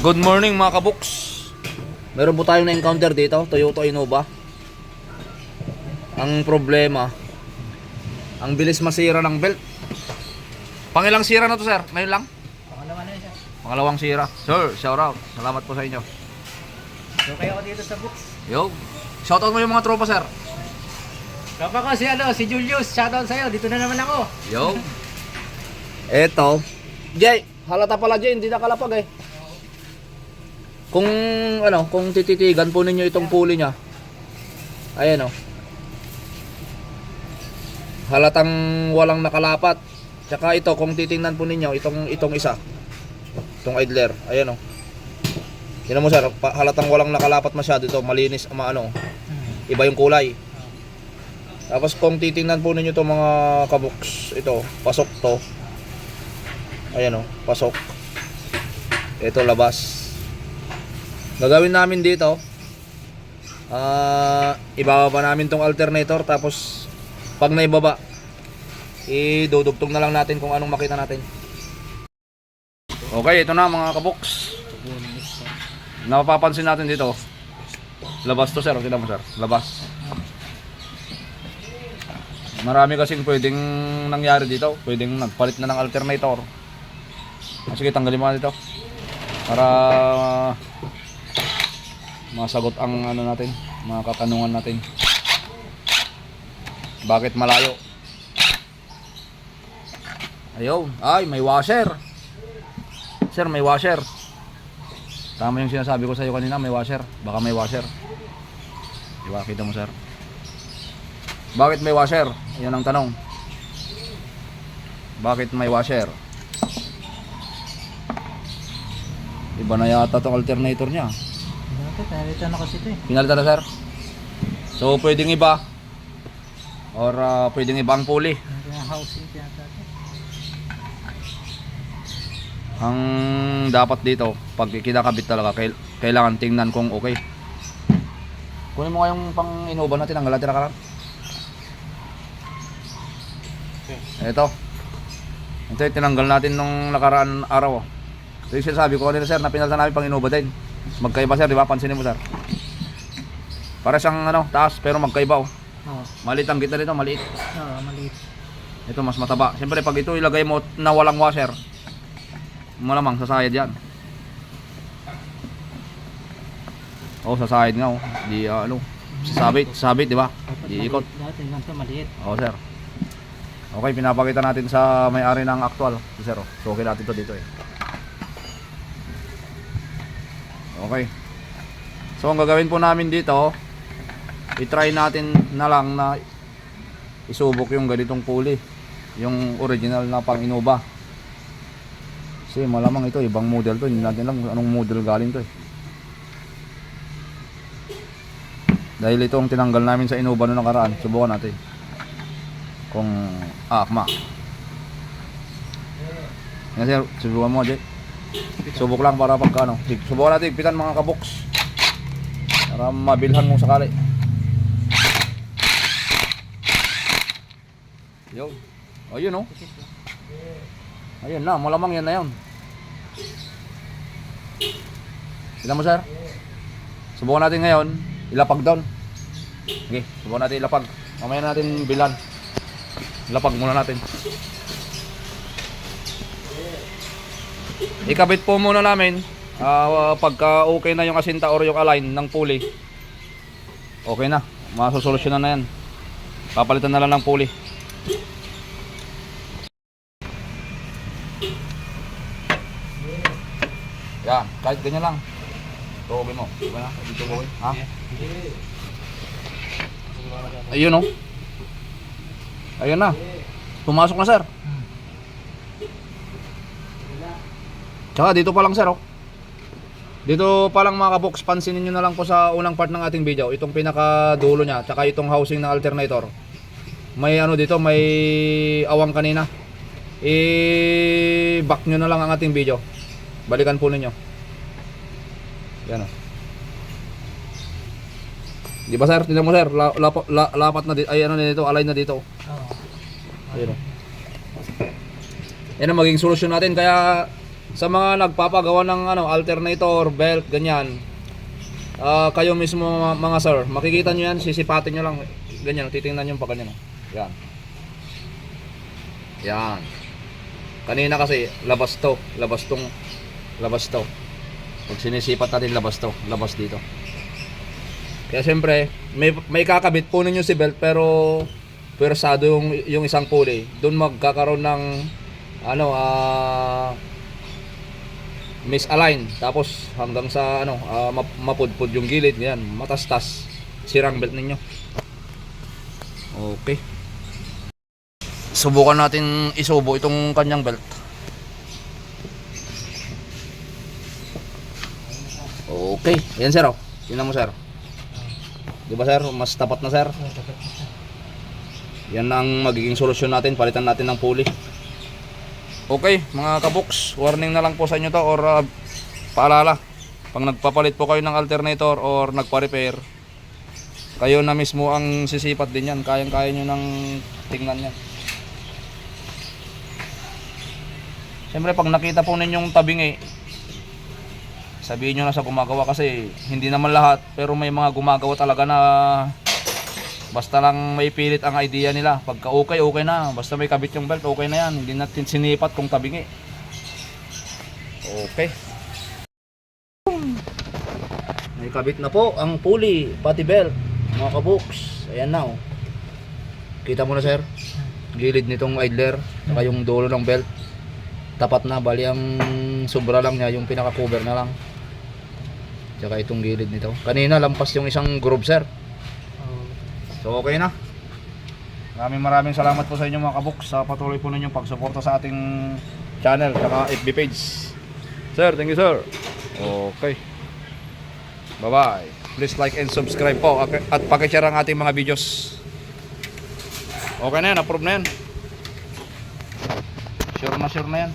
Good morning mga kabuks. Meron po tayong na-encounter dito, Toyota Innova. Ang problema, ang bilis masira ng belt. Pangilang sira na to sir? Ngayon lang? Pangalawa na yun, sir. Pangalawang sira. Sir, shout out. Salamat po sa inyo. So kayo ako dito sa books. Yo, shout out mo yung mga tropa sir. Kapag ko si Julius, shoutout sa'yo. Dito na naman ako. Yo. Eto. Jay, halata pala Jay, hindi nakalapag eh. Kung tititigan po ninyo itong pulley niya. Ayan oh. Halatang walang nakalapat. Tsaka ito, kung titingnan po ninyo, itong isa. Itong idler. Ayan oh. Tingnan mo sir, halatang walang nakalapat masyado ito, malinis, iba yung kulay. Tapos kung titingnan po ninyo itong mga kabuks, ito, pasok to. Ayan oh, pasok. Ito labas. Gagawin namin dito, ibababa namin tong alternator, tapos pag naibaba, idudugtong na lang natin kung anong makita natin. Okay, ito na mga kabuks. Napapansin natin dito, labas to sir, tignan mo sir, labas. Marami kasing pwedeng nangyari dito, pwedeng nagpalit na ng alternator. Sige, tanggalin mo dito para masagot ang natin, mga katanungan natin. Bakit malayo? Ayun, ay may washer. Sir, may washer. Tama yung sinasabi ko sa iyo kanina, may washer. Baka may washer. Diba, kita mo sir? Bakit may washer? Yan ang tanong. Bakit may washer? Iba na yata itong alternator niya. Pinalitan na kasi ito eh. Pinalitan na sir? So pwedeng iba or pwedeng ibang pulley. Housing tiyata. Ang dapat dito, pag kinakabit talaga, kailangan tingnan kung okay. Kunin mo kayong pang Innova natin, ang galatira ka lang. Ito yung tinanggal natin nung nakaraan araw. Ito yung sinasabi ko kanina sir, na pinalitan namin pang Innova din. Magkaiba sir, di ba? Pansinin mo sir. Para siyang taas, pero magkaiba oh. Oo. Maliit ang gitna nito, maliit. Oo, maliit. Ito mas mataba. Siyempre pag ito ilagay mo na walang washer, malamang sasayad yan. Oh, sasayad nga oh. Di sabit, di ba? Iikot. Dati ganito maliit. Oh, sir. Okay, pinapakita natin sa may-ari ng actual, sir. So, okay natin to dito eh. Okay. So, ang gagawin po namin dito, i-try natin na lang na isubok yung ganitong pulley, yung original na pang Innova. Kasi malamang ito ibang model to, hindi natin lang anong model galing to eh. Dahil ito ang tinanggal namin sa Innova noong nakaraan, subukan natin kung akma. Yan sir, subukan mo Jay. Subok lang para pagka subukan natin higpitan mga kaboks para mabilhan mo sakali. Yo. Ayun oh. Ayun na, malamang yan na yun. Tignan mo sir. Subukan natin ngayon, ilapag down. Okay, subukan natin ilapag. Mamaya natin bilan. Ilapag muna natin. Ikabit po muna namin pagka okay na yung asinta or yung align ng pulley. Okay na, masusolusyonan na yan. Papalitan na lang ng pulley. Yan, kahit ganyan lang. Tuhugin mo. Diba na? Dito gawin. Ha? Ayun oh. Ayun na. Pumasok na sir. Tsaka dito pa lang sir oh. Dito pa lang mga kaboks, pansinin nyo na lang po sa unang part ng ating video, itong pinaka dulo nya, tsaka itong housing ng alternator. May dito, may awang kanina. I-back nyo na lang ang ating video. Balikan po ninyo. Yan o. Di ba sir? Tignan mo sir, lapat na dito, ay dito, align na dito. Oo. Ayun o. Yan ang maging solusyon natin, kaya sa mga nagpapagawa ng alternator, belt, ganyan. Kayo mismo mga sir, makikita nyo yan, sisipatin nyo lang. Ganyan, titingnan nyo pa ganyan. Yan. Yan. Kanina kasi, labas to. Pag sinisipat natin, labas dito. Kaya siyempre, may kakabit po ninyo si belt pero pwersado yung isang pulley. Doon magkakaroon ng misalign, tapos hanggang sa mapudpud yung gilid, ganyan, matastas, sirang belt ninyo. Okay. Subukan natin isubo itong kanyang belt. Okay, yan sir, tingnan mo sir. Di ba sir, mas tapat na sir? Yan ang magiging solusyon natin, palitan natin ng pulley. Okay, mga kabuks, warning na lang po sa inyo to, or paalala. Pag nagpapalit po kayo ng alternator or nagpa-repair, kayo na mismo ang sisipat din yan. Kayang-kaya nyo nang tingnan yan. Siyempre, pag nakita po ninyong tabingi, sabihin nyo na sa gumagawa, kasi hindi naman lahat, pero may mga gumagawa talaga na basta lang may pilit ang idea nila. Pagka okay na. Basta may kabit yung belt, okay na yan. Hindi natin sinipat kung tabingi. Okay. May kabit na po ang pulley, pati belt, mga kabuks. Ayan na oh. Kita mo na sir, gilid nitong idler, saka yung dulo ng belt. Tapat na, bali ang sobra lang niya, yung pinaka cover na lang. Tsaka itong gilid nito. Kanina lampas yung isang groove sir. So okay na. Maraming salamat po sa inyo mga kabuks sa patuloy po ninyong pagsuporta sa ating channel at FB page. Sir, thank you sir. Okay. Bye bye. Please like and subscribe po at paki-share ang ating mga videos. Okay na yan, approve na yan. Sure na yan.